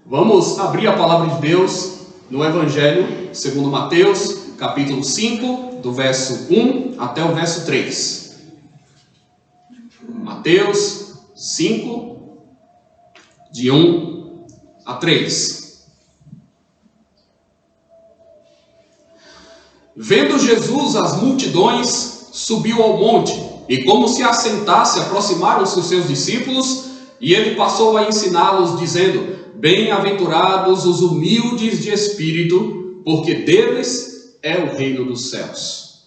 Vamos abrir a palavra de Deus no Evangelho segundo Mateus, capítulo 5, do verso 1 até o verso 3. Mateus 5, de 1 a 3. Vendo Jesus as multidões, subiu ao monte, e como se assentasse, aproximaram-se os seus discípulos, e ele passou a ensiná-los, dizendo: Bem-aventurados os humildes de espírito, porque deles é o reino dos céus.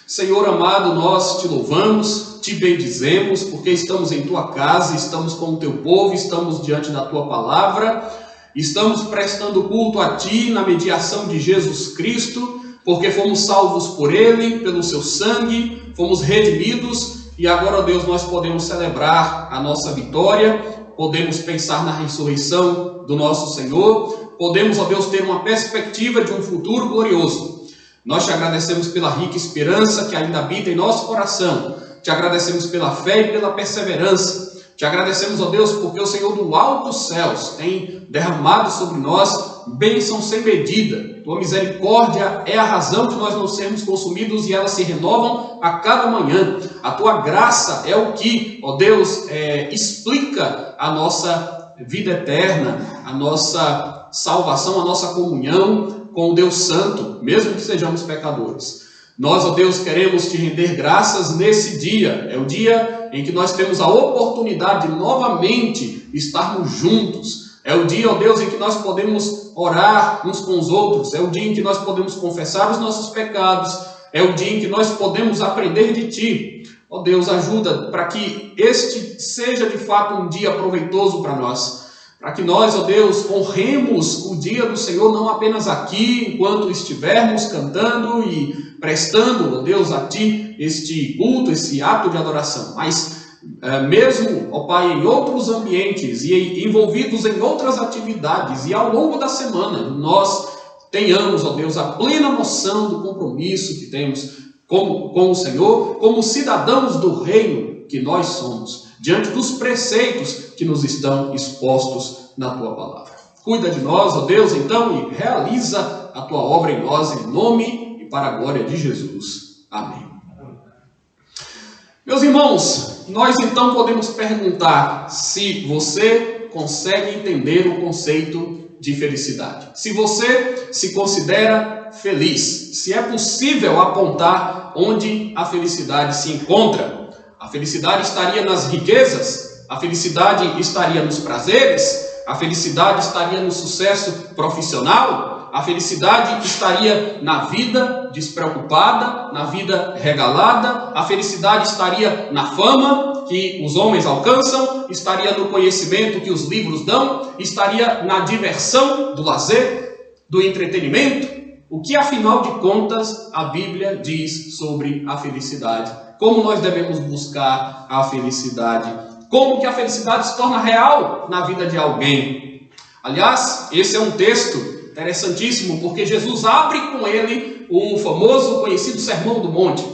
Senhor amado, nós te louvamos, te bendizemos, porque estamos em tua casa, estamos com o teu povo, estamos diante da tua palavra, estamos prestando culto a ti na mediação de Jesus Cristo, porque fomos salvos por ele, pelo seu sangue, fomos redimidos, e agora, ó Deus, nós podemos celebrar a nossa vitória, podemos pensar na ressurreição do nosso Senhor, podemos, ó Deus, ter uma perspectiva de um futuro glorioso. Nós te agradecemos pela rica esperança que ainda habita em nosso coração, te agradecemos pela fé e pela perseverança, te agradecemos, ó Deus, porque o Senhor do alto dos céus tem derramado sobre nós bênção sem medida. Tua misericórdia é a razão de nós não sermos consumidos e elas se renovam a cada manhã. A tua graça é o que, ó Deus, explica a nossa vida eterna, a nossa salvação, a nossa comunhão com o Deus Santo, mesmo que sejamos pecadores. Nós, ó Deus, queremos te render graças nesse dia. É o dia em que nós temos a oportunidade de novamente estarmos juntos. É o dia, ó Deus, em que nós podemos orar uns com os outros. É o dia em que nós podemos confessar os nossos pecados. É o dia em que nós podemos aprender de ti. Ó Deus, ajuda para que este seja de fato um dia proveitoso para nós. Para que nós, ó Deus, honremos o dia do Senhor, não apenas aqui, enquanto estivermos cantando e prestando, ó Deus, a ti este culto, esse ato de adoração, mas mesmo, ó Pai, em outros ambientes e envolvidos em outras atividades e ao longo da semana, nós tenhamos, ó Deus, a plena noção do compromisso que temos com o Senhor, como cidadãos do reino que nós somos, diante dos preceitos que nos estão expostos na tua palavra. Cuida de nós, ó Deus, então, e realiza a tua obra em nós, em nome e para a glória de Jesus. Amém. Meus irmãos, nós então podemos perguntar se você consegue entender o conceito de felicidade. Se você se considera feliz, se é possível apontar onde a felicidade se encontra. A felicidade estaria nas riquezas? A felicidade estaria nos prazeres? A felicidade estaria no sucesso profissional? A felicidade estaria na vida despreocupada, na vida regalada? A felicidade estaria na fama que os homens alcançam? Estaria no conhecimento que os livros dão? Estaria na diversão, do lazer, do entretenimento? O que, afinal de contas, a Bíblia diz sobre a felicidade? Como nós devemos buscar a felicidade? Como que a felicidade se torna real na vida de alguém? Aliás, esse é um texto interessantíssimo, porque Jesus abre com ele o famoso, conhecido Sermão do Monte.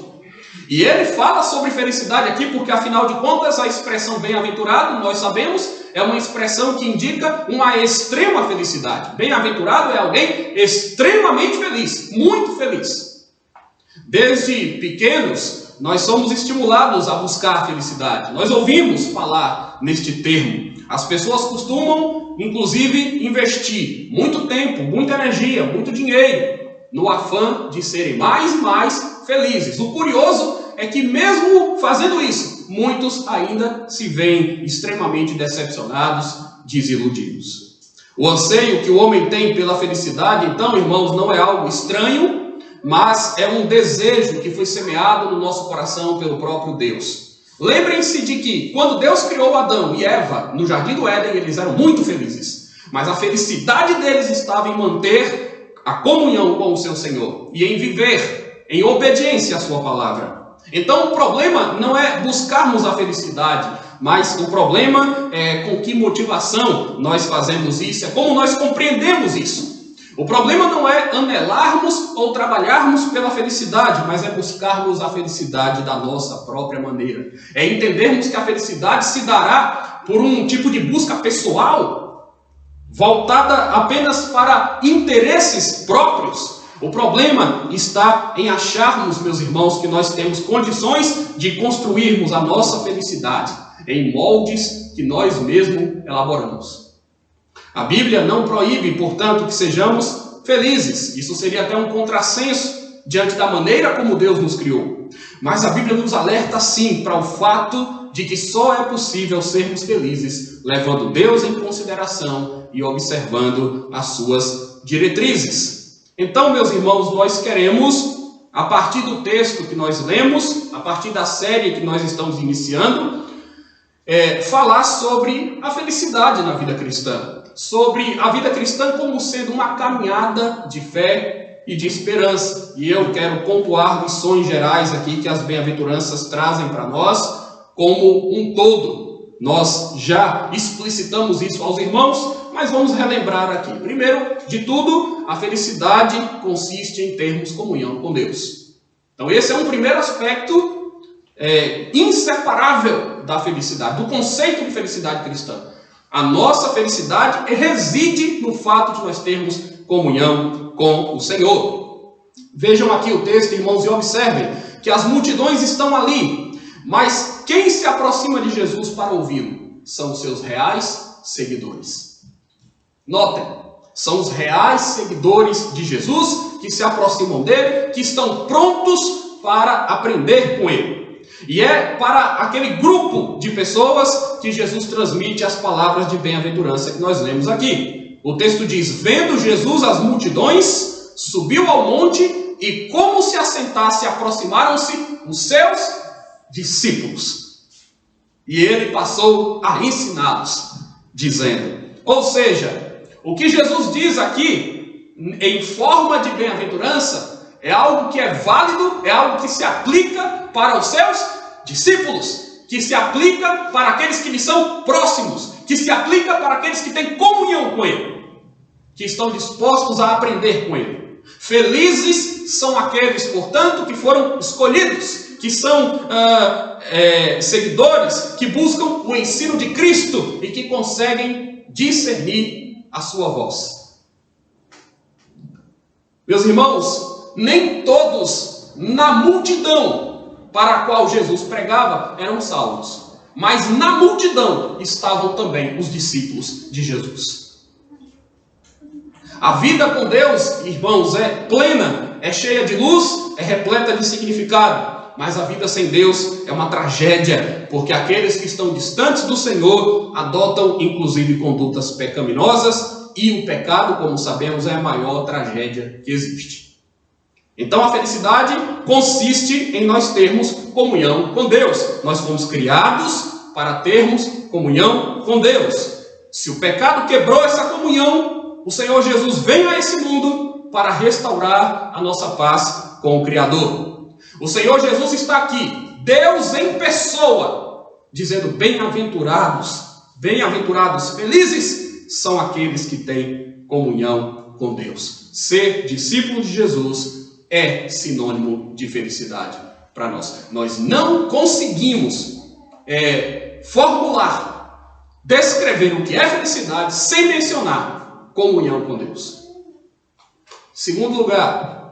E ele fala sobre felicidade aqui, porque afinal de contas a expressão bem-aventurado, nós sabemos, é uma expressão que indica uma extrema felicidade. Bem-aventurado é alguém extremamente feliz, muito feliz. Desde pequenos, nós somos estimulados a buscar a felicidade. Nós ouvimos falar neste termo. As pessoas costumam, inclusive, investir muito tempo, muita energia, muito dinheiro no afã de serem mais e mais felizes. O curioso é que mesmo fazendo isso, muitos ainda se veem extremamente decepcionados, desiludidos. O anseio que o homem tem pela felicidade, então, irmãos, não é algo estranho, mas é um desejo que foi semeado no nosso coração pelo próprio Deus. Lembrem-se de que quando Deus criou Adão e Eva no Jardim do Éden, eles eram muito felizes. Mas a felicidade deles estava em manter a comunhão com o seu Senhor e em viver em obediência à sua palavra. Então o problema não é buscarmos a felicidade, mas o problema é com que motivação nós fazemos isso, é como nós compreendemos isso. O problema não é anelarmos ou trabalharmos pela felicidade, mas é buscarmos a felicidade da nossa própria maneira. É entendermos que a felicidade se dará por um tipo de busca pessoal, voltada apenas para interesses próprios. O problema está em acharmos, meus irmãos, que nós temos condições de construirmos a nossa felicidade em moldes que nós mesmos elaboramos. A Bíblia não proíbe, portanto, que sejamos felizes. Isso seria até um contrassenso diante da maneira como Deus nos criou. Mas a Bíblia nos alerta, sim, para o fato de que só é possível sermos felizes levando Deus em consideração e observando as suas diretrizes. Então, meus irmãos, nós queremos, a partir do texto que nós lemos, a partir da série que nós estamos iniciando, falar sobre a felicidade na vida cristã, sobre a vida cristã como sendo uma caminhada de fé e de esperança. E eu quero pontuar lições gerais aqui que as bem-aventuranças trazem para nós como um todo. Nós já explicitamos isso aos irmãos, mas vamos relembrar aqui. Primeiro de tudo, a felicidade consiste em termos comunhão com Deus. Então esse é um primeiro aspecto inseparável da felicidade, do conceito de felicidade cristã. A nossa felicidade reside no fato de nós termos comunhão com o Senhor. Vejam aqui o texto, irmãos, e observem que as multidões estão ali, mas quem se aproxima de Jesus para ouvi-lo? São os seus reais seguidores. Notem, são os reais seguidores de Jesus que se aproximam dele, que estão prontos para aprender com ele. E é para aquele grupo de pessoas que Jesus transmite as palavras de bem-aventurança que nós lemos aqui. O texto diz: vendo Jesus as multidões, subiu ao monte e, como se assentasse, aproximaram-se os seus discípulos. E ele passou a ensiná-los, dizendo. Ou seja, o que Jesus diz aqui, em forma de bem-aventurança, é algo que é válido, é algo que se aplica para os seus discípulos, que se aplica para aqueles que lhe são próximos, que se aplica para aqueles que têm comunhão com ele, que estão dispostos a aprender com ele. Felizes são aqueles, portanto, que foram escolhidos, que são seguidores, que buscam o ensino de Cristo e que conseguem discernir a sua voz. Meus irmãos, nem todos na multidão para a qual Jesus pregava eram salvos, mas na multidão estavam também os discípulos de Jesus. A vida com Deus, irmãos, é plena, é cheia de luz, é repleta de significado. Mas a vida sem Deus é uma tragédia, porque aqueles que estão distantes do Senhor adotam inclusive condutas pecaminosas, e o pecado, como sabemos, é a maior tragédia que existe. Então a felicidade consiste em nós termos comunhão com Deus. Nós fomos criados para termos comunhão com Deus. Se o pecado quebrou essa comunhão, o Senhor Jesus veio a esse mundo para restaurar a nossa paz com o Criador. O Senhor Jesus está aqui, Deus em pessoa, dizendo: bem-aventurados, felizes são aqueles que têm comunhão com Deus. Ser discípulo de Jesus é sinônimo de felicidade para nós. Nós não conseguimos formular, descrever o que é felicidade sem mencionar comunhão com Deus. Segundo lugar,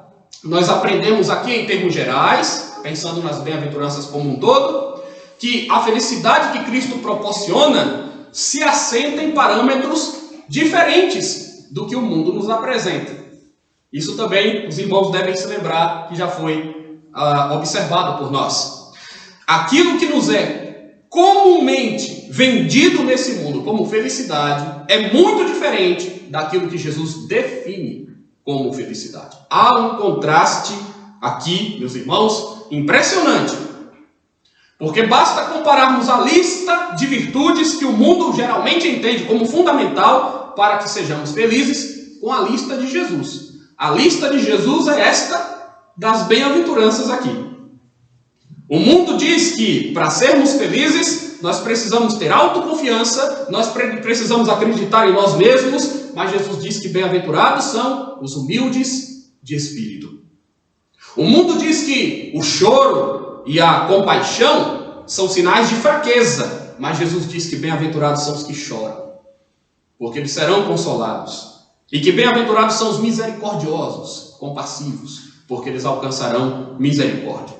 nós aprendemos aqui em termos gerais, pensando nas bem-aventuranças como um todo, que a felicidade que Cristo proporciona se assenta em parâmetros diferentes do que o mundo nos apresenta. Isso também os irmãos devem se lembrar que já foi observado por nós. Aquilo que nos é comumente vendido nesse mundo como felicidade é muito diferente daquilo que Jesus define como felicidade. Há um contraste aqui, meus irmãos, impressionante. Porque basta compararmos a lista de virtudes que o mundo geralmente entende como fundamental para que sejamos felizes com a lista de Jesus. A lista de Jesus é esta das bem-aventuranças aqui. O mundo diz que para sermos felizes nós precisamos ter autoconfiança, nós precisamos acreditar em nós mesmos, mas Jesus diz que bem-aventurados são os humildes de espírito. O mundo diz que o choro e a compaixão são sinais de fraqueza, mas Jesus diz que bem-aventurados são os que choram, porque eles serão consolados. E que bem-aventurados são os misericordiosos, compassivos, porque eles alcançarão misericórdia.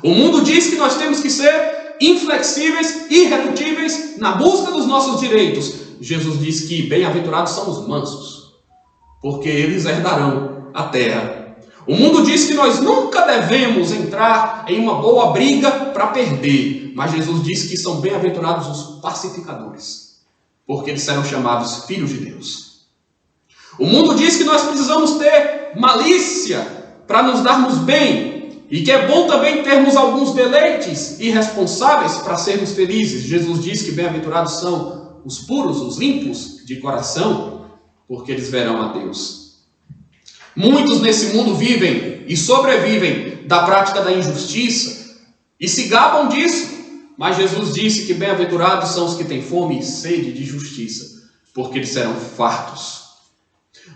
O mundo diz que nós temos que ser inflexíveis, irredutíveis na busca dos nossos direitos. Jesus diz que bem-aventurados são os mansos, porque eles herdarão a terra. O mundo diz que nós nunca devemos entrar em uma boa briga para perder, mas Jesus diz que são bem-aventurados os pacificadores, porque eles serão chamados filhos de Deus. O mundo diz que nós precisamos ter malícia para nos darmos bem, e que é bom também termos alguns deleites irresponsáveis para sermos felizes. Jesus diz que bem-aventurados são os puros, os limpos de coração, porque eles verão a Deus. Muitos nesse mundo vivem e sobrevivem da prática da injustiça e se gabam disso, mas Jesus disse que bem-aventurados são os que têm fome e sede de justiça, porque eles serão fartos.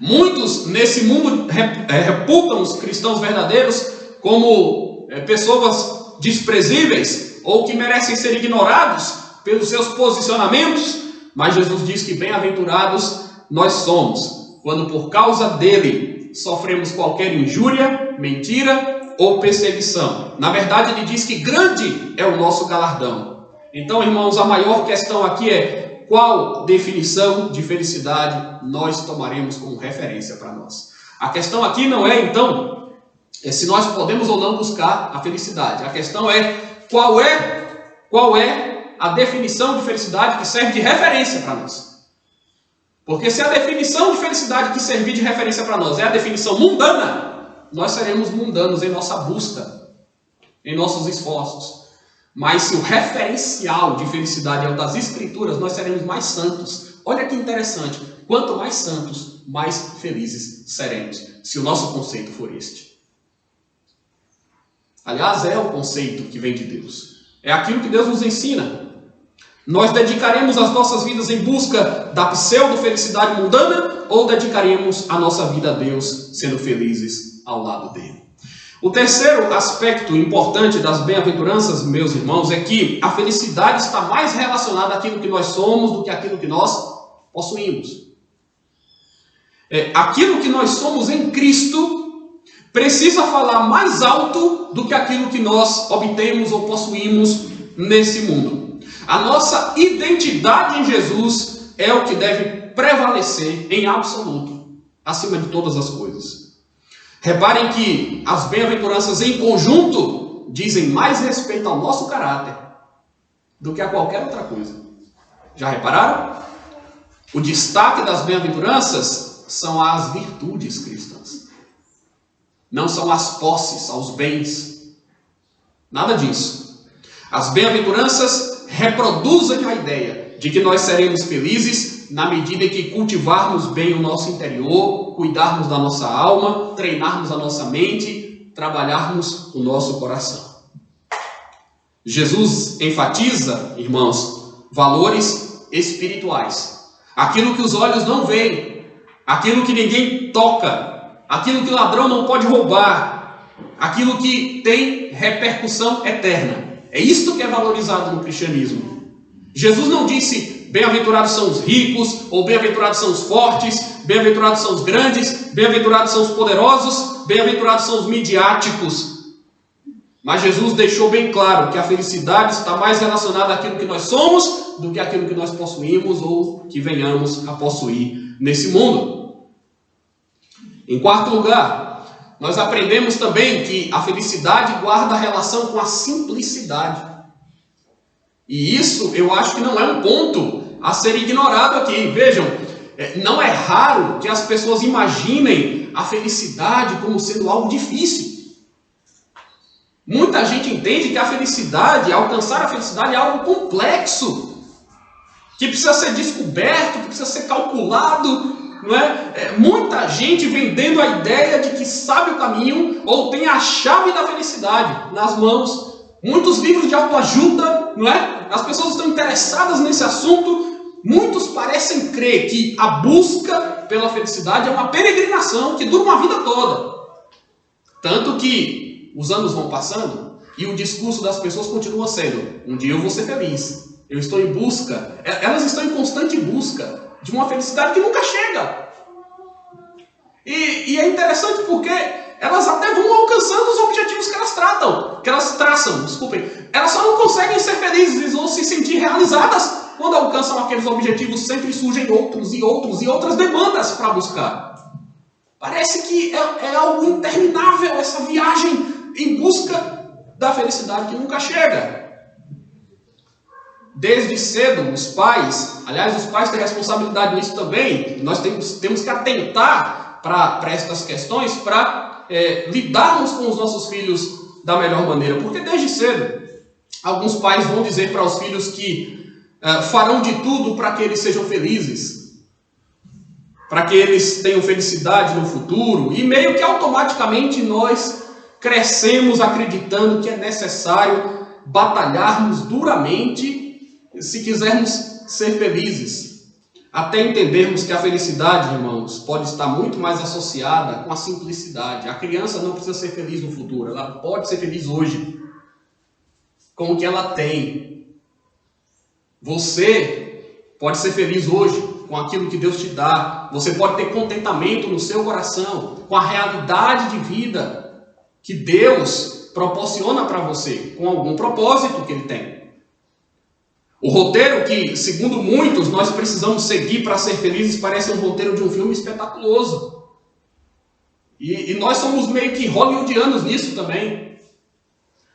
Muitos nesse mundo reputam os cristãos verdadeiros como pessoas desprezíveis ou que merecem ser ignorados pelos seus posicionamentos, mas Jesus diz que bem-aventurados nós somos quando por causa dele sofremos qualquer injúria, mentira ou perseguição. Na verdade, ele diz que grande é o nosso galardão. Então, irmãos, a maior questão aqui é: qual definição de felicidade nós tomaremos como referência para nós? A questão aqui não é, então, se nós podemos ou não buscar a felicidade. A questão é qual é a definição de felicidade que serve de referência para nós. Porque se a definição de felicidade que servir de referência para nós é a definição mundana, nós seremos mundanos em nossa busca, em nossos esforços. Mas se o referencial de felicidade é o das Escrituras, nós seremos mais santos. Olha que interessante. Quanto mais santos, mais felizes seremos, se o nosso conceito for este. Aliás, é o conceito que vem de Deus. É aquilo que Deus nos ensina. Nós dedicaremos as nossas vidas em busca da pseudo-felicidade mundana ou dedicaremos a nossa vida a Deus, sendo felizes ao lado dele? O terceiro aspecto importante das bem-aventuranças, meus irmãos, é que a felicidade está mais relacionada àquilo que nós somos do que àquilo que nós possuímos. Aquilo que nós somos em Cristo precisa falar mais alto do que aquilo que nós obtemos ou possuímos nesse mundo. A nossa identidade em Jesus é o que deve prevalecer em absoluto, acima de todas as coisas. Reparem que as bem-aventuranças em conjunto dizem mais respeito ao nosso caráter do que a qualquer outra coisa. Já repararam? O destaque das bem-aventuranças são as virtudes cristãs. Não são as posses, aos bens. Nada disso. As bem-aventuranças reproduzem a ideia de que nós seremos felizes na medida em que cultivarmos bem o nosso interior, cuidarmos da nossa alma, treinarmos a nossa mente, trabalharmos o nosso coração. Jesus enfatiza, irmãos, valores espirituais. Aquilo que os olhos não veem, aquilo que ninguém toca, aquilo que o ladrão não pode roubar, aquilo que tem repercussão eterna. É isto que é valorizado no cristianismo. Jesus não disse: bem-aventurados são os ricos, ou bem-aventurados são os fortes, bem-aventurados são os grandes, bem-aventurados são os poderosos, bem-aventurados são os midiáticos. Mas Jesus deixou bem claro que a felicidade está mais relacionada àquilo que nós somos do que àquilo que nós possuímos ou que venhamos a possuir nesse mundo. Em quarto lugar, nós aprendemos também que a felicidade guarda relação com a simplicidade. E isso eu acho que não é um ponto a ser ignorado aqui. Vejam, não é raro que as pessoas imaginem a felicidade como sendo algo difícil. Muita gente entende que a felicidade, alcançar a felicidade é algo complexo, que precisa ser descoberto, que precisa ser calculado, não é? Muita gente vendendo a ideia de que sabe o caminho ou tem a chave da felicidade nas mãos. Muitos livros de autoajuda, não é? As pessoas estão interessadas nesse assunto. Muitos parecem crer que a busca pela felicidade é uma peregrinação que dura uma vida toda. Tanto que os anos vão passando e o discurso das pessoas continua sendo: um dia eu vou ser feliz, eu estou em busca. Elas estão em constante busca. de uma felicidade que nunca chega. E é interessante porque elas até vão alcançando os objetivos que elas traçam, desculpem. Elas só não conseguem ser felizes ou se sentir realizadas quando alcançam aqueles objetivos. Sempre surgem outros e outros e outras demandas para buscar. Parece que é algo interminável essa viagem em busca da felicidade que nunca chega. Desde cedo, os pais têm responsabilidade nisso também. Nós temos que atentar para estas questões, para lidarmos com os nossos filhos da melhor maneira. Porque desde cedo, alguns pais vão dizer para os filhos que farão de tudo para que eles sejam felizes, para que eles tenham felicidade no futuro. E meio que automaticamente nós crescemos acreditando que é necessário batalharmos duramente se quisermos ser felizes. Até entendermos que a felicidade, irmãos, pode estar muito mais associada com a simplicidade. A criança não precisa ser feliz no futuro, ela pode ser feliz hoje, com o que ela tem. Você pode ser feliz hoje com aquilo que Deus te dá. Você pode ter contentamento no seu coração com a realidade de vida que Deus proporciona para você, com algum propósito que Ele tem. O roteiro que, segundo muitos, nós precisamos seguir para ser felizes parece um roteiro de um filme espetaculoso. E nós somos meio que hollywoodianos nisso também.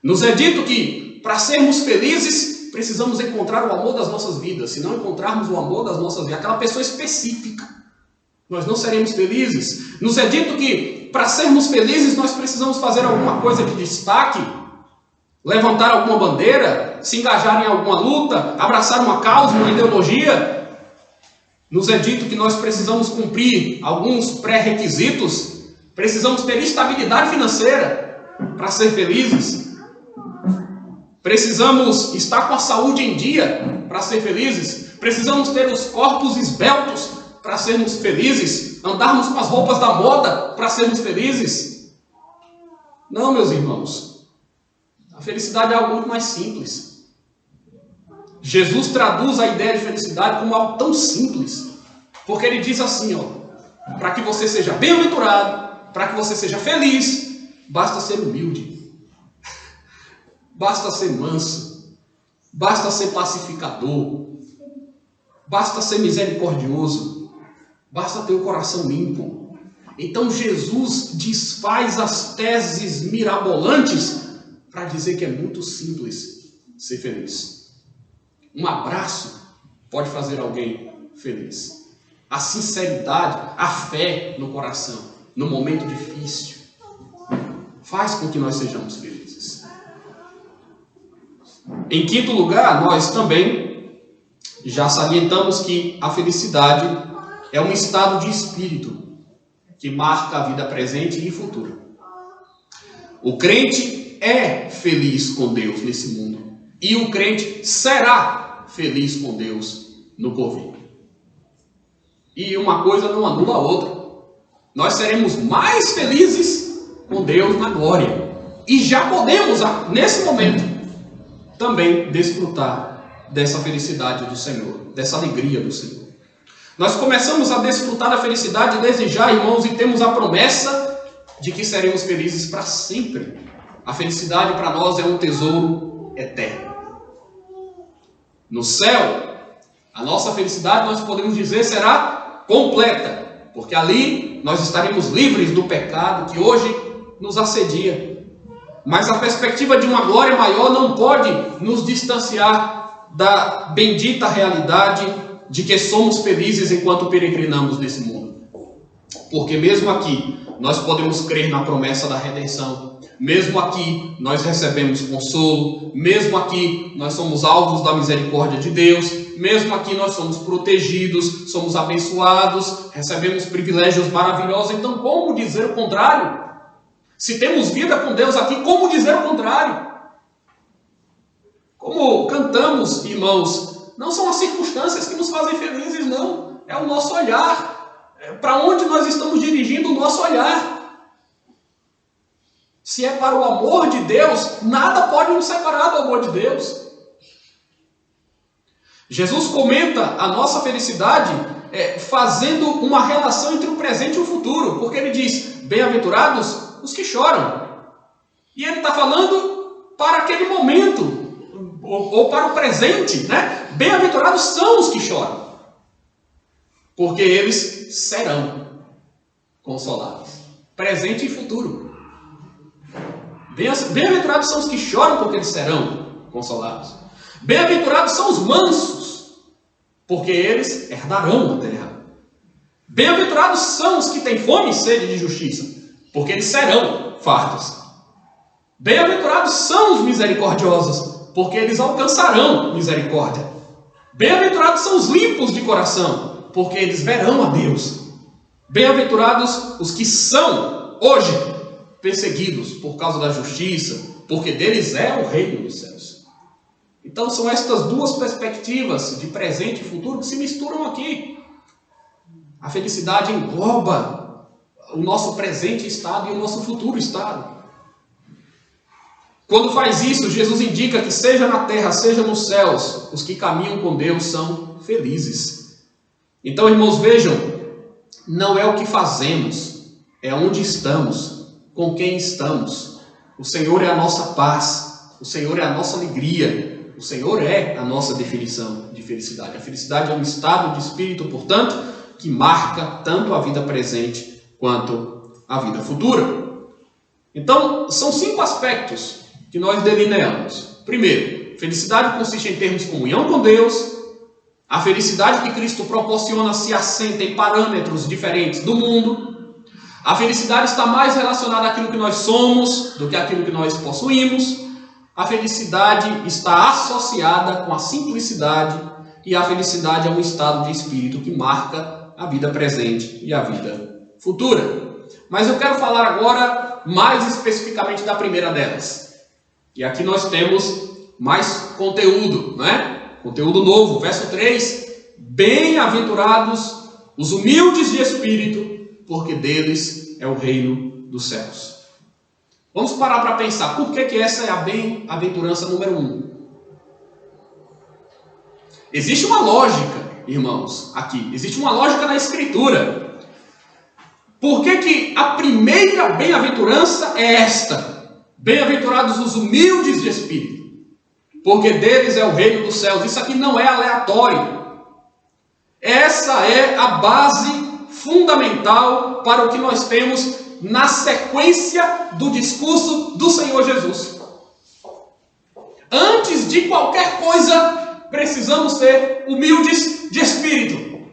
Nos é dito que, para sermos felizes, precisamos encontrar o amor das nossas vidas. Se não encontrarmos o amor das nossas vidas, aquela pessoa específica, nós não seremos felizes. Nos é dito que, para sermos felizes, nós precisamos fazer alguma coisa de destaque, levantar alguma bandeira, se engajar em alguma luta, abraçar uma causa, uma ideologia. Nos é dito que nós precisamos cumprir alguns pré-requisitos, precisamos ter estabilidade financeira para ser felizes, precisamos estar com a saúde em dia para ser felizes, precisamos ter os corpos esbeltos para sermos felizes, andarmos com as roupas da moda para sermos felizes. Não, meus irmãos. A felicidade é algo muito mais simples. Jesus traduz a ideia de felicidade como algo tão simples. Porque ele diz assim, para que você seja bem-aventurado, para que você seja feliz, basta ser humilde. Basta ser manso. Basta ser pacificador. Basta ser misericordioso. Basta ter o coração limpo. Então Jesus desfaz as teses mirabolantes para dizer que é muito simples ser feliz. Um abraço pode fazer alguém feliz. A sinceridade, a fé no coração, no momento difícil, faz com que nós sejamos felizes. Em quinto lugar, nós também já salientamos que a felicidade é um estado de espírito que marca a vida presente e futura. O crente é feliz com Deus nesse mundo. E o crente será feliz com Deus no porvir. E uma coisa não anula a outra. Nós seremos mais felizes com Deus na glória. E já podemos, nesse momento, também desfrutar dessa felicidade do Senhor, dessa alegria do Senhor. Nós começamos a desfrutar da felicidade desde já, irmãos, e temos a promessa de que seremos felizes para sempre. A felicidade para nós é um tesouro eterno. No céu, a nossa felicidade, nós podemos dizer, será completa, porque ali nós estaremos livres do pecado que hoje nos assedia. Mas a perspectiva de uma glória maior não pode nos distanciar da bendita realidade de que somos felizes enquanto peregrinamos nesse mundo. Porque mesmo aqui, nós podemos crer na promessa da redenção. Mesmo aqui, nós recebemos consolo. Mesmo aqui, nós somos alvos da misericórdia de Deus. Mesmo aqui, nós somos protegidos, somos abençoados, recebemos privilégios maravilhosos. Então, como dizer o contrário? Se temos vida com Deus aqui, como dizer o contrário? Como cantamos, irmãos, não são as circunstâncias que nos fazem felizes, não. É o nosso olhar. Para onde nós estamos dirigindo o nosso olhar. Se é para o amor de Deus, nada pode nos separar do amor de Deus. Jesus comenta a nossa felicidade fazendo uma relação entre o presente e o futuro, porque ele diz, bem-aventurados os que choram. E ele está falando para aquele momento, ou para o presente, né? Bem-aventurados são os que choram, porque eles serão consolados. Presente e futuro. Bem-aventurados são os que choram, porque eles serão consolados. Bem-aventurados são os mansos, porque eles herdarão a terra. Bem-aventurados são os que têm fome e sede de justiça, porque eles serão fartos. Bem-aventurados são os misericordiosos, porque eles alcançarão misericórdia. Bem-aventurados são os limpos de coração, porque eles verão a Deus. Bem-aventurados os que são hoje perseguidos por causa da justiça, porque deles é o reino dos céus. Então são estas duas perspectivas de presente e futuro que se misturam aqui. A felicidade engloba o nosso presente estado e o nosso futuro estado. Quando faz isso, Jesus indica que seja na terra, seja nos céus, os que caminham com Deus são felizes. Então, irmãos, vejam, não é o que fazemos, é onde estamos, com quem estamos. O Senhor é a nossa paz, o Senhor é a nossa alegria, o Senhor é a nossa definição de felicidade. A felicidade é um estado de espírito, portanto, que marca tanto a vida presente quanto a vida futura. Então, são 5 aspectos que nós delineamos. Primeiro, felicidade consiste em termos de comunhão com Deus. A felicidade que Cristo proporciona se assenta em parâmetros diferentes do mundo. A felicidade está mais relacionada àquilo que nós somos do que àquilo que nós possuímos. A felicidade está associada com a simplicidade. E a felicidade é um estado de espírito que marca a vida presente e a vida futura. Mas eu quero falar agora mais especificamente da primeira delas. E aqui nós temos mais conteúdo, né? Conteúdo novo, verso 3. Bem-aventurados os humildes de espírito, porque deles é o reino dos céus. Vamos parar para pensar, por que essa é a bem-aventurança número 1? Existe uma lógica, irmãos, aqui. Existe uma lógica na Escritura. Por que a primeira bem-aventurança é esta? Bem-aventurados os humildes de espírito, porque deles é o reino dos céus. Isso aqui não é aleatório. Essa é a base fundamental para o que nós temos na sequência do discurso do Senhor Jesus. Antes de qualquer coisa, precisamos ser humildes de espírito.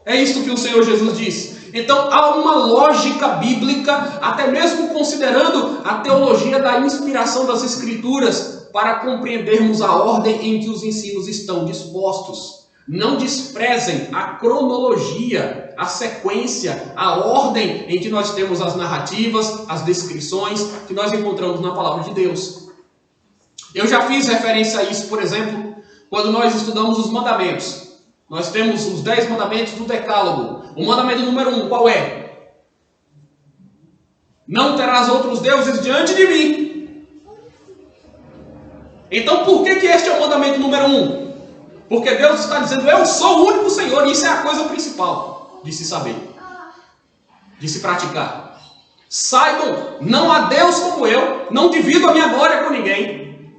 É isto que o Senhor Jesus diz. Então há uma lógica bíblica, até mesmo considerando a teologia da inspiração das Escrituras, para compreendermos a ordem em que os ensinos estão dispostos. Não desprezem a cronologia, a sequência, a ordem em que nós temos as narrativas, as descrições que nós encontramos na palavra de Deus. Eu já fiz referência a isso, por exemplo, quando nós estudamos os mandamentos. Nós temos os 10 mandamentos do Decálogo. O mandamento número 1, qual é? Não terás outros deuses diante de mim. Então, por que este é o mandamento número 1? Porque Deus está dizendo, eu sou o único Senhor, e isso é a coisa principal de se saber, de se praticar. Saibam, não há Deus como eu, não divido a minha glória com ninguém.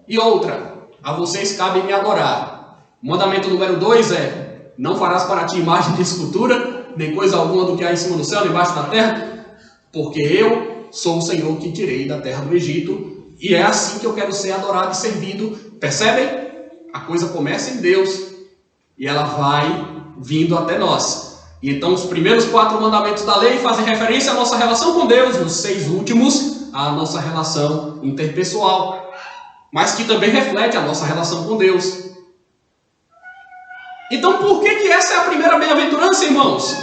E outra, a vocês cabe me adorar. O mandamento número 2 é, não farás para ti imagem de escultura, nem coisa alguma do que há em cima do céu, nem embaixo da terra, porque eu sou o Senhor que tirei da terra do Egito, e é assim que eu quero ser adorado e servido. Percebem? A coisa começa em Deus, e ela vai vindo até nós. E então os primeiros 4 mandamentos da lei fazem referência à nossa relação com Deus, e os 6 últimos à nossa relação interpessoal, mas que também reflete a nossa relação com Deus. Então, por que essa é a primeira bem-aventurança, irmãos?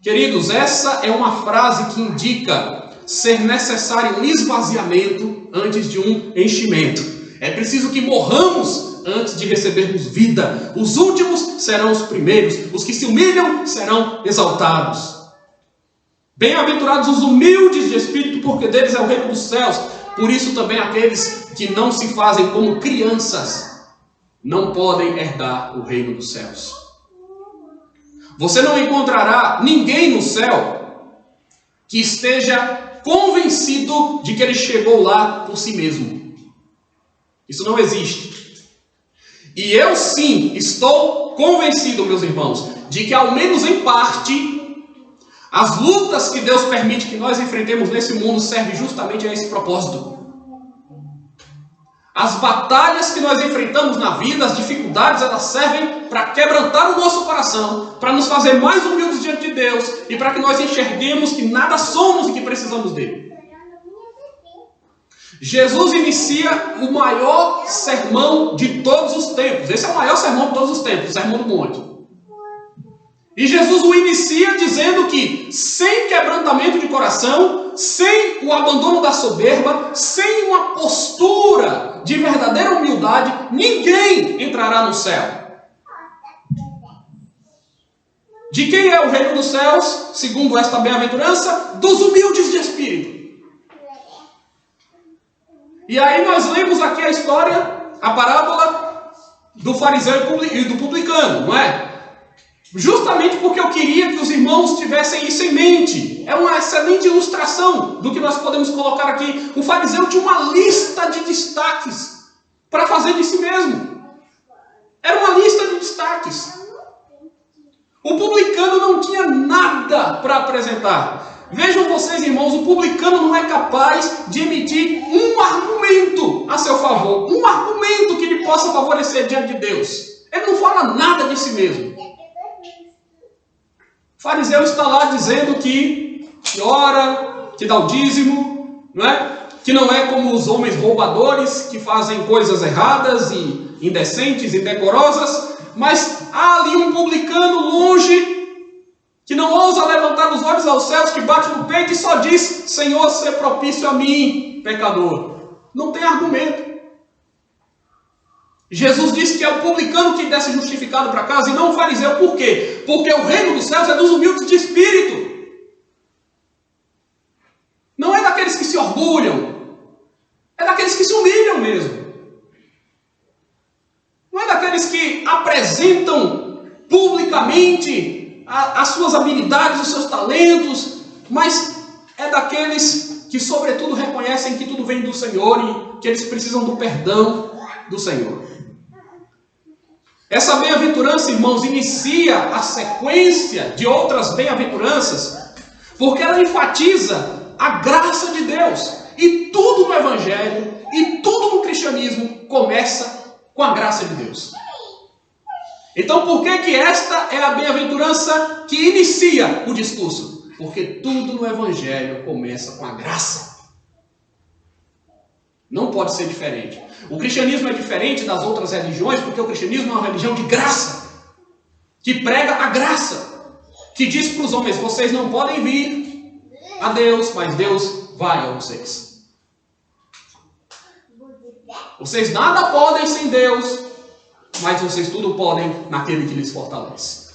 Queridos, essa é uma frase que indica ser necessário um esvaziamento antes de um enchimento. É preciso que morramos antes de recebermos vida. Os últimos serão os primeiros. Os que se humilham serão exaltados. Bem-aventurados os humildes de espírito, porque deles é o reino dos céus. Por isso também aqueles que não se fazem como crianças não podem herdar o reino dos céus. Você não encontrará ninguém no céu que esteja convencido de que ele chegou lá por si mesmo. Isso não existe. E eu sim estou convencido, meus irmãos, de que ao menos em parte, as lutas que Deus permite que nós enfrentemos nesse mundo servem justamente a esse propósito. As batalhas que nós enfrentamos na vida, as dificuldades, elas servem para quebrantar o nosso coração, para nos fazer mais humildes diante de Deus e para que nós enxerguemos que nada somos e que precisamos dele. Jesus inicia o maior sermão de todos os tempos. Esse é o maior sermão de todos os tempos, o Sermão do Monte. E Jesus o inicia dizendo que sem quebrantamento de coração, sem o abandono da soberba, sem uma postura de verdadeira humildade, ninguém entrará no céu. De quem é o reino dos céus, segundo esta bem-aventurança? Dos humildes de espírito. E aí nós lemos aqui a história, a parábola do fariseu e do publicano, não é? Justamente porque eu queria que os irmãos tivessem isso em mente. É uma excelente ilustração do que nós podemos colocar aqui. O fariseu tinha uma lista de destaques para fazer de si mesmo. Era uma lista de destaques. O publicano não tinha nada para apresentar. Vejam vocês, irmãos, o publicano não é capaz de emitir um argumento a seu favor. Um argumento que lhe possa favorecer diante de Deus. Ele não fala nada de si mesmo. O fariseu está lá dizendo que ora, que dá o dízimo, não é? Que não é como os homens roubadores que fazem coisas erradas e indecentes, indecorosas, mas há ali um publicano longe que não ousa levantar os olhos aos céus, que bate no peito e só diz: Senhor, ser propício a mim, pecador. Não tem argumento. Jesus disse que é o publicano que desce justificado para casa e não o fariseu. Por quê? Porque o reino dos céus é dos humildes de espírito. Não é daqueles que se orgulham. É daqueles que se humilham mesmo. Não é daqueles que apresentam publicamente as suas habilidades, os seus talentos, mas é daqueles que sobretudo reconhecem que tudo vem do Senhor e que eles precisam do perdão do Senhor. Essa bem-aventurança, irmãos, inicia a sequência de outras bem-aventuranças, porque ela enfatiza a graça de Deus. E tudo no Evangelho, e tudo no cristianismo começa com a graça de Deus. Então, por que esta é a bem-aventurança que inicia o discurso? Porque tudo no Evangelho começa com a graça. Não pode ser diferente. O cristianismo é diferente das outras religiões, porque o cristianismo é uma religião de graça, que prega a graça, que diz para os homens: vocês não podem vir a Deus, mas Deus vai a vocês. Vocês nada podem sem Deus, mas vocês tudo podem naquele que lhes fortalece.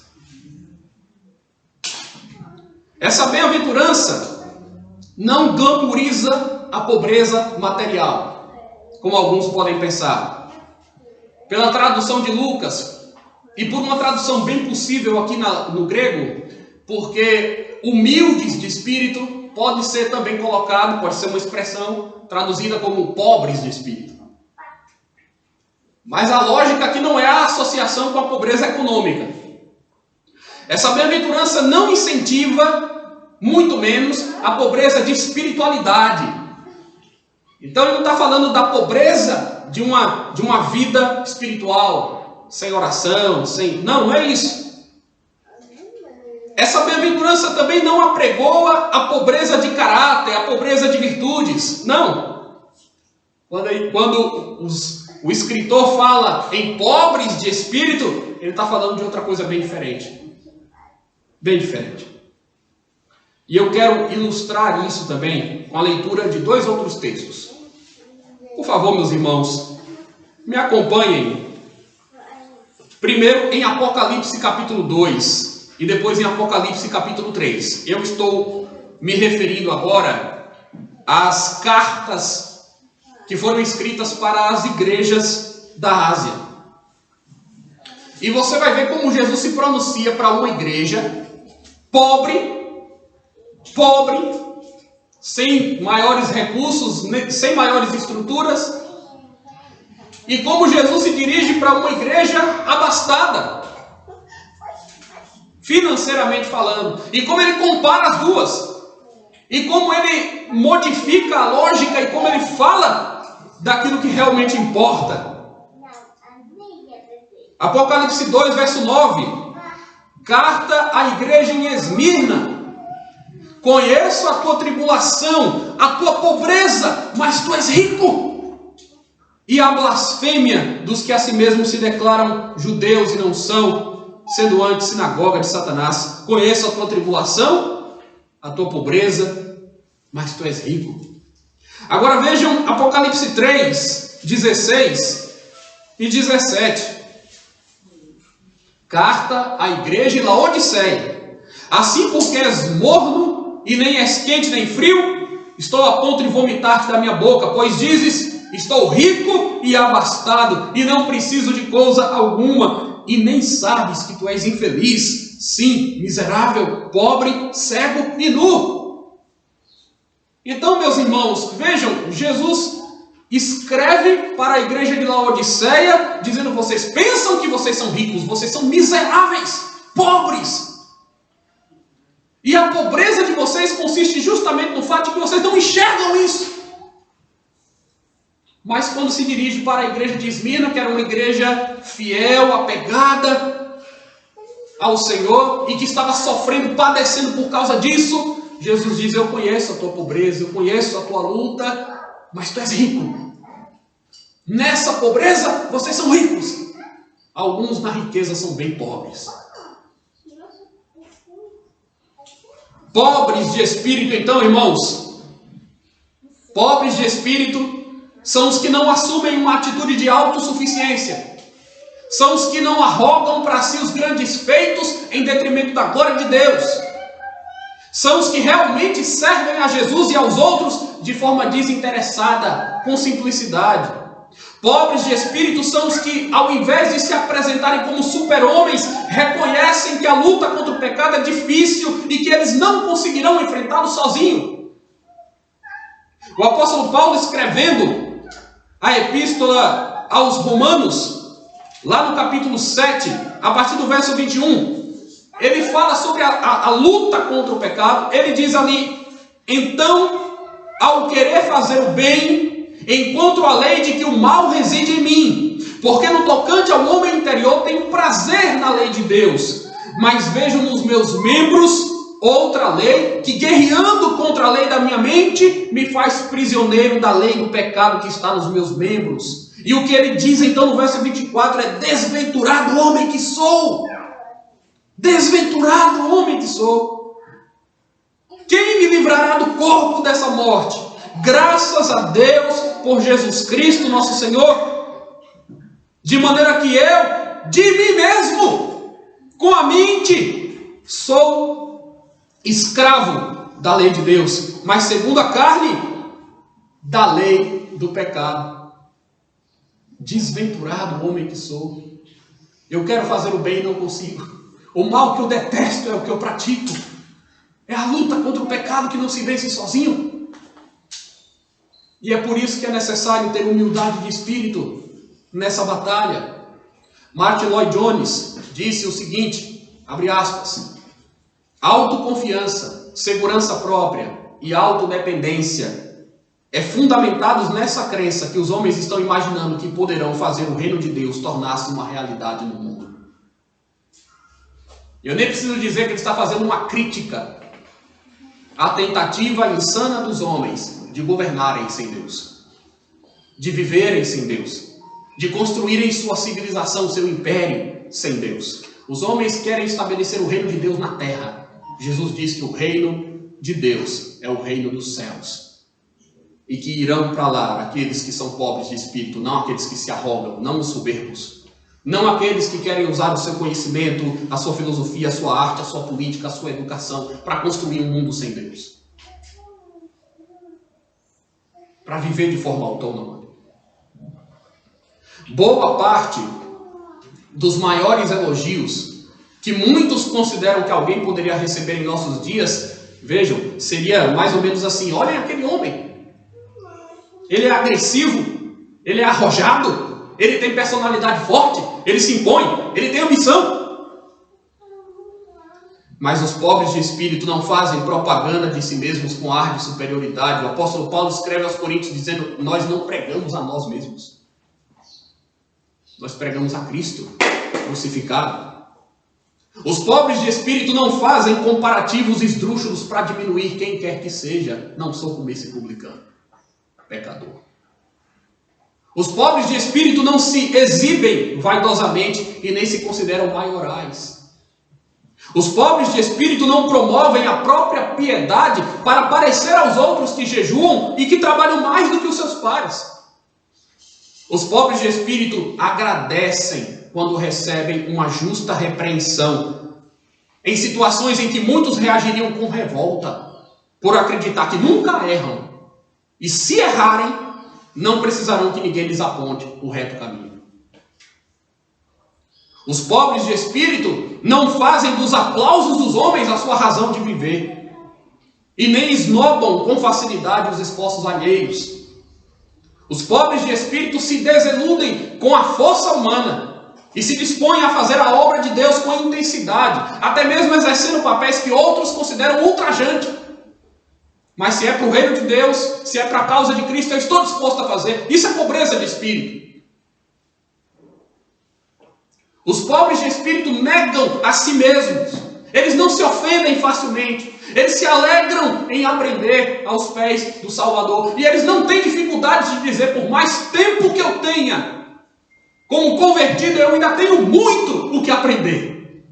Essa bem-aventurança não glamouriza a pobreza material, como alguns podem pensar. Pela tradução de Lucas, e por uma tradução bem possível aqui no grego, porque humildes de espírito pode ser também colocado, pode ser uma expressão traduzida como pobres de espírito. Mas a lógica aqui não é a associação com a pobreza econômica. Essa bem-aventurança não incentiva, muito menos, a pobreza de espiritualidade. Então ele não está falando da pobreza de uma vida espiritual, sem oração, não é isso. Essa bem-aventurança também não apregoa a pobreza de caráter, a pobreza de virtudes. Não. Quando o escritor fala em pobres de espírito, ele está falando de outra coisa bem diferente. Bem diferente. E eu quero ilustrar isso também com a leitura de 2 outros textos. Por favor, meus irmãos, me acompanhem. Primeiro em Apocalipse capítulo 2 e depois em Apocalipse capítulo 3. Eu estou me referindo agora às cartas que foram escritas para as igrejas da Ásia. E você vai ver como Jesus se pronuncia para uma igreja pobre, sem maiores recursos, sem maiores estruturas. E como Jesus se dirige para uma igreja abastada, financeiramente falando. E como ele compara as duas. E como ele modifica a lógica e como ele fala daquilo que realmente importa. Apocalipse 2, verso 9. Carta à igreja em Esmirna. Conheço a tua tribulação, a tua pobreza, mas tu és rico. E a blasfêmia dos que a si mesmos se declaram judeus e não são, sendo antes sinagoga de Satanás. Conheço a tua tribulação, a tua pobreza, mas tu és rico. Agora vejam Apocalipse 3, 16 e 17. Carta à igreja em Laodiceia. Assim porque és morno e nem és quente nem frio, estou a ponto de vomitar-te da minha boca, pois dizes, estou rico e abastado, e não preciso de coisa alguma, e nem sabes que tu és infeliz, sim, miserável, pobre, cego e nu. Então, meus irmãos, vejam, Jesus escreve para a igreja de Laodiceia, dizendo, vocês pensam que vocês são ricos, vocês são miseráveis, pobres. E a pobreza de vocês consiste justamente no fato de que vocês não enxergam isso. Mas quando se dirige para a igreja de Esmirna, que era uma igreja fiel, apegada ao Senhor, e que estava sofrendo, padecendo por causa disso, Jesus diz, eu conheço a tua pobreza, eu conheço a tua luta, mas tu és rico. Nessa pobreza, vocês são ricos. Alguns na riqueza são bem pobres. Pobres de espírito, então, irmãos. Pobres de espírito são os que não assumem uma atitude de autossuficiência. São os que não arrogam para si os grandes feitos em detrimento da glória de Deus. São os que realmente servem a Jesus e aos outros de forma desinteressada, com simplicidade. Pobres de espírito são os que, ao invés de se apresentarem como super-homens, reconhecem que a luta contra o pecado é difícil e que eles não conseguirão enfrentá-lo sozinhos. O apóstolo Paulo, escrevendo a epístola aos Romanos, lá no capítulo 7, a partir do verso 21, ele fala sobre a luta contra o pecado. Ele diz ali, então, ao querer fazer o bem, encontro a lei de que o mal reside em mim, porque no tocante ao homem interior tenho prazer na lei de Deus, mas vejo nos meus membros outra lei, que guerreando contra a lei da minha mente, me faz prisioneiro da lei do pecado que está nos meus membros. E o que ele diz então no verso 24 é, desventurado homem que sou, desventurado homem que sou, quem me livrará do corpo dessa morte? Graças a Deus por Jesus Cristo, nosso Senhor, de maneira que eu, de mim mesmo, com a mente, sou escravo da lei de Deus, mas segundo a carne, da lei do pecado. Desventurado homem que sou, eu quero fazer o bem e não consigo, o mal que eu detesto é o que eu pratico, é a luta contra o pecado que não se vence sozinho. E é por isso que é necessário ter humildade de espírito nessa batalha. Martin Lloyd Jones disse o seguinte, abre aspas, autoconfiança, segurança própria e autodependência é fundamentados nessa crença que os homens estão imaginando que poderão fazer o reino de Deus tornar-se uma realidade no mundo. Eu nem preciso dizer que ele está fazendo uma crítica à tentativa insana dos homens de governarem sem Deus, de viverem sem Deus, de construírem sua civilização, seu império sem Deus. Os homens querem estabelecer o reino de Deus na terra. Jesus diz que o reino de Deus é o reino dos céus. E que irão para lá aqueles que são pobres de espírito, não aqueles que se arrogam, não os soberbos. Não aqueles que querem usar o seu conhecimento, a sua filosofia, a sua arte, a sua política, a sua educação para construir um mundo sem Deus. Para viver de forma autônoma. Boa parte dos maiores elogios que muitos consideram que alguém poderia receber em nossos dias, vejam, seria mais ou menos assim: olhem aquele homem, ele é agressivo, ele é arrojado, ele tem personalidade forte, ele se impõe, ele tem ambição. Mas os pobres de espírito não fazem propaganda de si mesmos com ar de superioridade. O apóstolo Paulo escreve aos Coríntios dizendo: nós não pregamos a nós mesmos, nós pregamos a Cristo crucificado. Os pobres de espírito não fazem comparativos esdrúxulos para diminuir quem quer que seja. Não sou como esse publicano, pecador. Os pobres de espírito não se exibem vaidosamente e nem se consideram maiorais. Os pobres de espírito não promovem a própria piedade para parecer aos outros que jejuam e que trabalham mais do que os seus pares. Os pobres de espírito agradecem quando recebem uma justa repreensão, em situações em que muitos reagiriam com revolta, por acreditar que nunca erram, e se errarem, não precisarão que ninguém lhes aponte o reto caminho. Os pobres de espírito não fazem dos aplausos dos homens a sua razão de viver, e nem esnobam com facilidade os esforços alheios. Os pobres de espírito se desiludem com a força humana e se dispõem a fazer a obra de Deus com intensidade, até mesmo exercendo papéis que outros consideram ultrajantes. Mas se é para o reino de Deus, se é para a causa de Cristo, eu estou disposto a fazer. Isso é pobreza de espírito. Os pobres de espírito negam a si mesmos. Eles não se ofendem facilmente. Eles se alegram em aprender aos pés do Salvador. E eles não têm dificuldade de dizer: por mais tempo que eu tenha como convertido, eu ainda tenho muito o que aprender.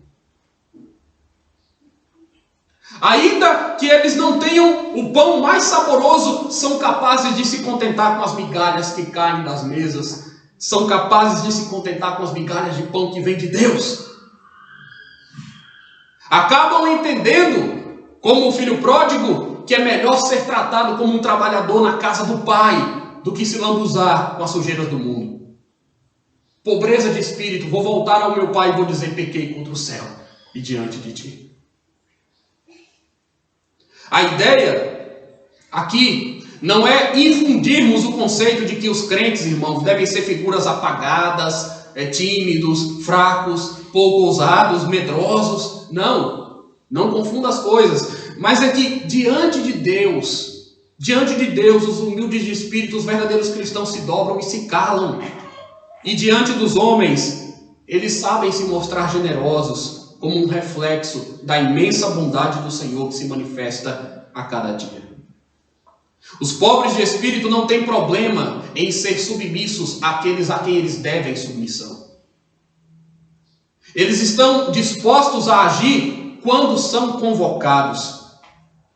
Ainda que eles não tenham o pão mais saboroso, são capazes de se contentar com as migalhas que caem das mesas. São capazes de se contentar com as migalhas de pão que vem de Deus. Acabam entendendo, como o filho pródigo, que é melhor ser tratado como um trabalhador na casa do pai do que se lambuzar com as sujeiras do mundo. Pobreza de espírito: vou voltar ao meu pai e vou dizer: pequei contra o céu e diante de ti. A ideia aqui não é infundirmos o conceito de que os crentes, irmãos, devem ser figuras apagadas, tímidos, fracos, pouco ousados, medrosos. Não confunda as coisas. Mas é que diante de Deus, os humildes de espírito, os verdadeiros cristãos se dobram e se calam. E diante dos homens, eles sabem se mostrar generosos, como um reflexo da imensa bondade do Senhor que se manifesta a cada dia. Os pobres de espírito não têm problema em ser submissos àqueles a quem eles devem submissão. Eles estão dispostos a agir quando são convocados.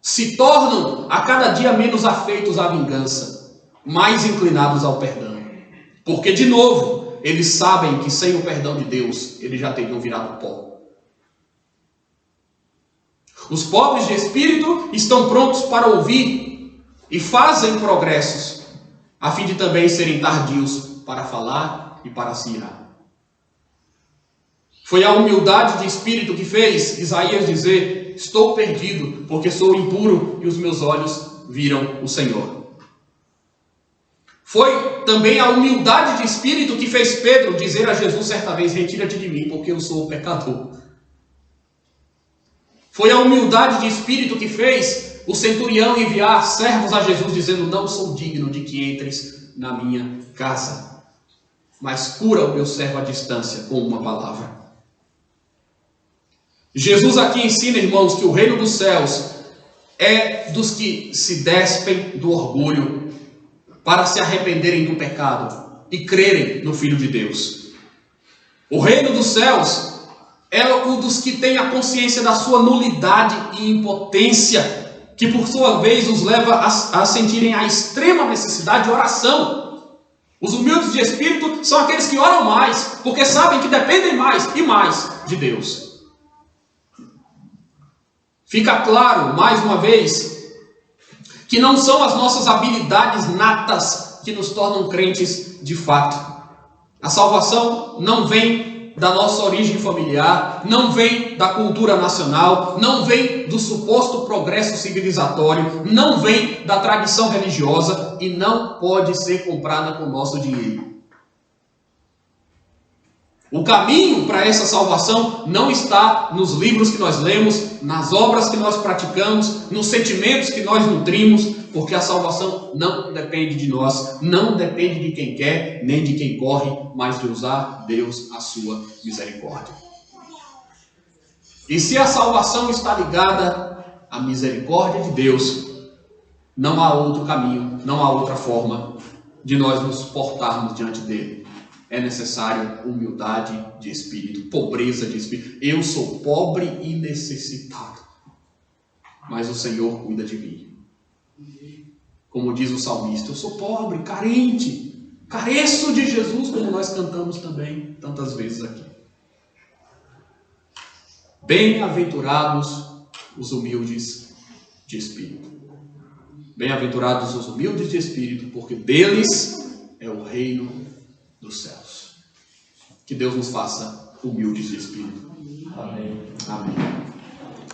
Se tornam a cada dia menos afeitos à vingança, mais inclinados ao perdão. Porque, de novo, eles sabem que sem o perdão de Deus, eles já teriam virado pó. Os pobres de espírito estão prontos para ouvir e fazem progressos, a fim de também serem tardios para falar e para se irar. Foi a humildade de espírito que fez Isaías dizer: estou perdido, porque sou impuro e os meus olhos viram o Senhor. Foi também a humildade de espírito que fez Pedro dizer a Jesus certa vez: retira-te de mim, porque eu sou pecador. Foi a humildade de espírito que fez o centurião enviar servos a Jesus dizendo: não sou digno de que entres na minha casa, mas cura o meu servo à distância com uma palavra. Jesus aqui ensina, irmãos, que o reino dos céus é dos que se despem do orgulho para se arrependerem do pecado e crerem no Filho de Deus. O reino dos céus é o dos que têm a consciência da sua nulidade e impotência, que por sua vez os leva a sentirem a extrema necessidade de oração. Os humildes de espírito são aqueles que oram mais, porque sabem que dependem mais e mais de Deus. Fica claro, mais uma vez, que não são as nossas habilidades natas que nos tornam crentes de fato. A salvação não vem da nossa origem familiar, não vem da cultura nacional, não vem do suposto progresso civilizatório, não vem da tradição religiosa e não pode ser comprada com o nosso dinheiro. O caminho para essa salvação não está nos livros que nós lemos, nas obras que nós praticamos, nos sentimentos que nós nutrimos, porque a salvação não depende de nós, não depende de quem quer, nem de quem corre, mas de usar Deus a sua misericórdia. E se a salvação está ligada à misericórdia de Deus, não há outro caminho, não há outra forma de nós nos portarmos diante dele. É necessário humildade de espírito, pobreza de espírito. Eu sou pobre e necessitado, mas o Senhor cuida de mim. Como diz o salmista, eu sou pobre, carente, careço de Jesus, como nós cantamos também tantas vezes aqui. Bem-aventurados os humildes de espírito. Bem-aventurados os humildes de espírito, porque deles é o reino dos céus. Que Deus nos faça humildes de espírito. Amém. Amém.